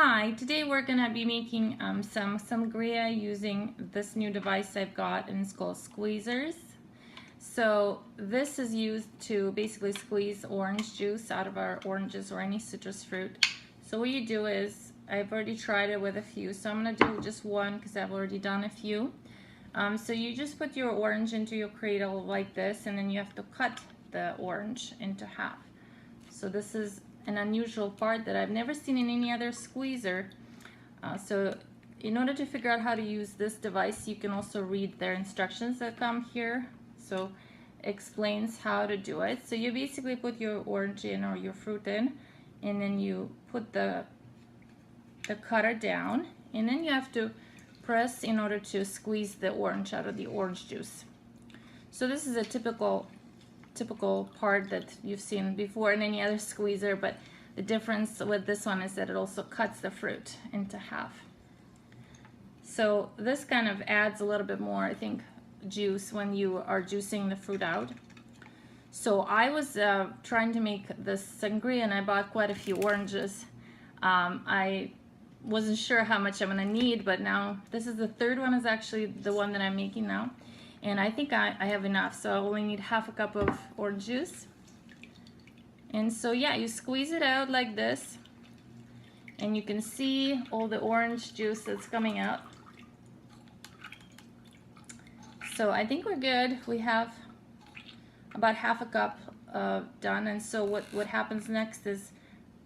Hi, today we're gonna be making some sangria using this new device I've got, and it's called Squissors. So this is used to basically squeeze orange juice out of our oranges or any citrus fruit. So what you do is, I've already tried it with a few, so I'm gonna do just one because I've already done a few. So you just put your orange into your cradle like this, and then you have to cut the orange into half. So this is an unusual part that I've never seen in any other squeezer. So in order to figure out how to use this device, you can also read their instructions that come here. So it explains how to do it. So you basically put your orange in, or your fruit in, and then you put the cutter down, and then you have to press in order to squeeze the orange out of the orange juice. So this is a typical part that you've seen before in any other squeezer, but the difference with this one is that it also cuts the fruit into half. So this kind of adds a little bit more, I think, juice when you are juicing the fruit out. So I was trying to make this sangria, and I bought quite a few oranges. I wasn't sure how much I'm gonna need, but now this is the third one, is actually the one that I'm making now. And I think I have enough, so I only need half a cup of orange juice. And so yeah, you squeeze it out like this, and you can see all the orange juice that's coming out. So I think we're good. We have about half a cup done, and so what happens next is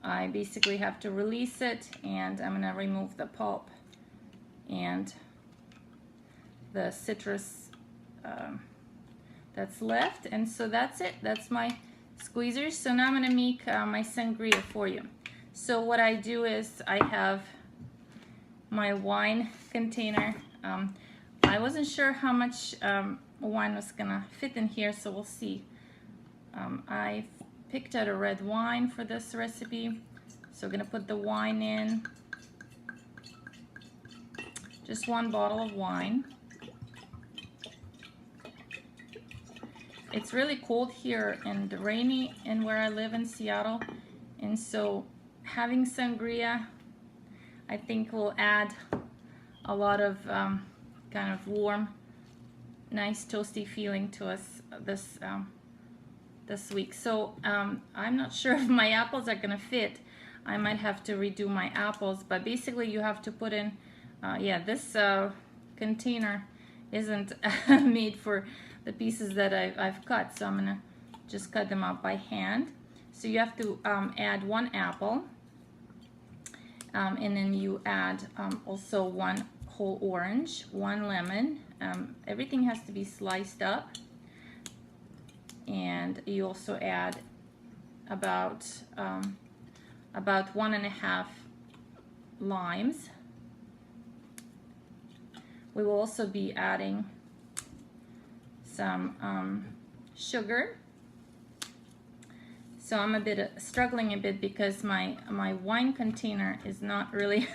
I basically have to release it, and I'm gonna remove the pulp and the citrus that's left. And so that's it. That's my squeezers. So now I'm going to make my sangria for you. So what I do is, I have my wine container. I wasn't sure how much wine was going to fit in here, so we'll see. I picked out a red wine for this recipe, so I'm going to put the wine in. Just one bottle of wine. It's really cold here and rainy in where I live in Seattle, and so having sangria, I think, will add a lot of kind of warm, nice toasty feeling to us this week. So I'm not sure if my apples are gonna fit. I might have to redo my apples, but basically you have to put in, yeah, this container isn't made for the pieces that I've cut, so I'm gonna just cut them out by hand. So you have to add one apple, and then you add also one whole orange, one lemon. Everything has to be sliced up, and you also add about 1.5 limes. We will also be adding some sugar. So I'm a bit struggling a bit because my wine container is not really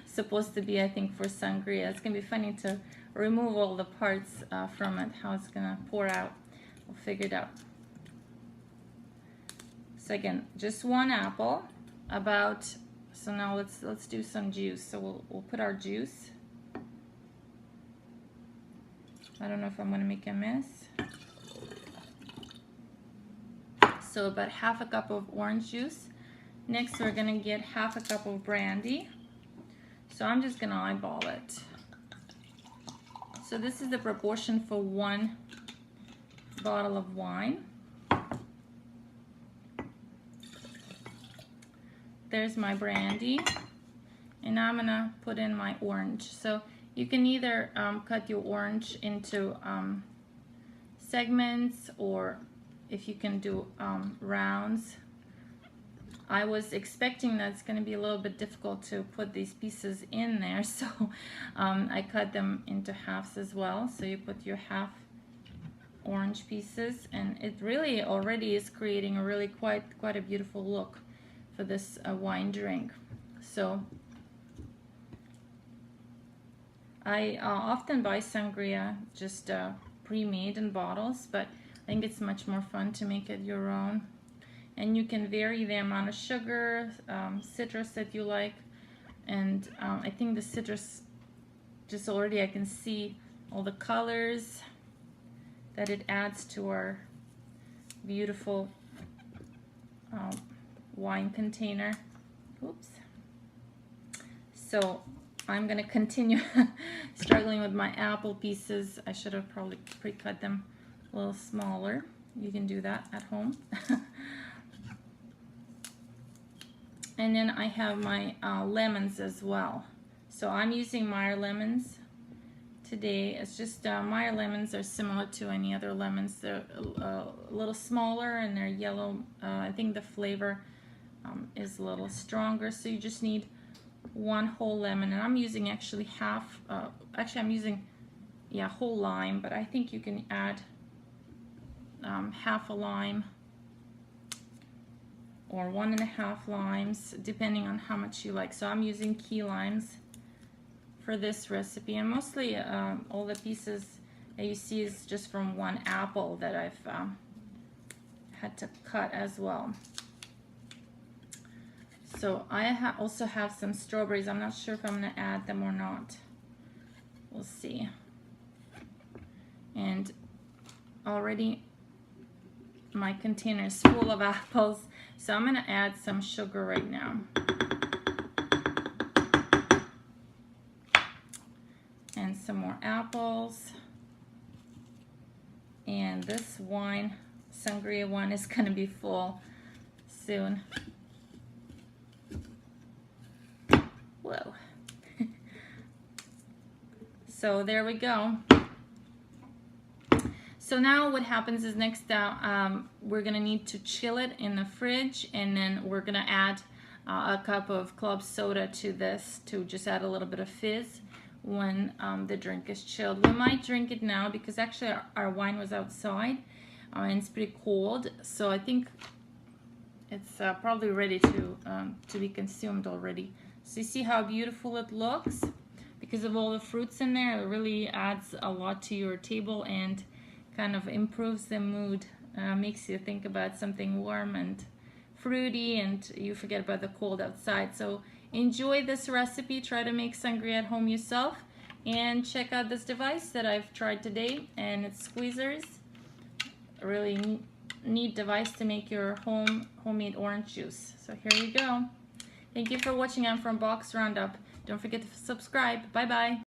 supposed to be, I think, for sangria. It's gonna be funny to remove all the parts from it, how it's gonna pour out. We'll figure it out. So again, just one apple, so now let's do some juice. So we'll put our juice. I don't know if I'm going to make a mess. So about half a cup of orange juice. Next we're going to get half a cup of brandy. So I'm just going to eyeball it. So this is the proportion for one bottle of wine. There's my brandy. And now I'm going to put in my orange. So you can either cut your orange into segments, or if you can do rounds. I was expecting that it's going to be a little bit difficult to put these pieces in there, so I cut them into halves as well. So you put your half orange pieces, and it really already is creating a really quite a beautiful look for this wine drink. So I often buy sangria just pre-made in bottles, but I think it's much more fun to make it your own. And you can vary the amount of sugar, citrus that you like. And I think the citrus, just already I can see all the colors that it adds to our beautiful wine container. Oops. So I'm gonna continue struggling with my apple pieces. I should have probably pre-cut them a little smaller. You can do that at home. And then I have my lemons as well. So I'm using Meyer lemons today. It's just Meyer lemons are similar to any other lemons. They're a little smaller and they're yellow. I think the flavor is a little stronger. So you just need one whole lemon, and I'm using actually half. Actually, I'm using whole lime, but I think you can add half a lime or 1.5 limes, depending on how much you like. So I'm using key limes for this recipe, and mostly all the pieces that you see is just from one apple that I've had to cut as well. So I also have some strawberries. I'm not sure if I'm going to add them or not. We'll see. And already my container is full of apples, so I'm going to add some sugar right now. And some more apples. And this wine, Sangria one, is going to be full soon. Whoa. So there we go. So now what happens is next we're gonna need to chill it in the fridge, and then we're gonna add a cup of club soda to this to just add a little bit of fizz when the drink is chilled. We might drink it now because actually our wine was outside and it's pretty cold, so I think it's probably ready to be consumed already. So you see how beautiful it looks? Because of all the fruits in there, it really adds a lot to your table and kind of improves the mood, makes you think about something warm and fruity, and you forget about the cold outside. So enjoy this recipe, try to make sangria at home yourself, and check out this device that I've tried today, and it's Squissors. A really neat device to make your homemade orange juice. So here you go. Thank you for watching. I'm from Box Roundup. Don't forget to subscribe. Bye bye.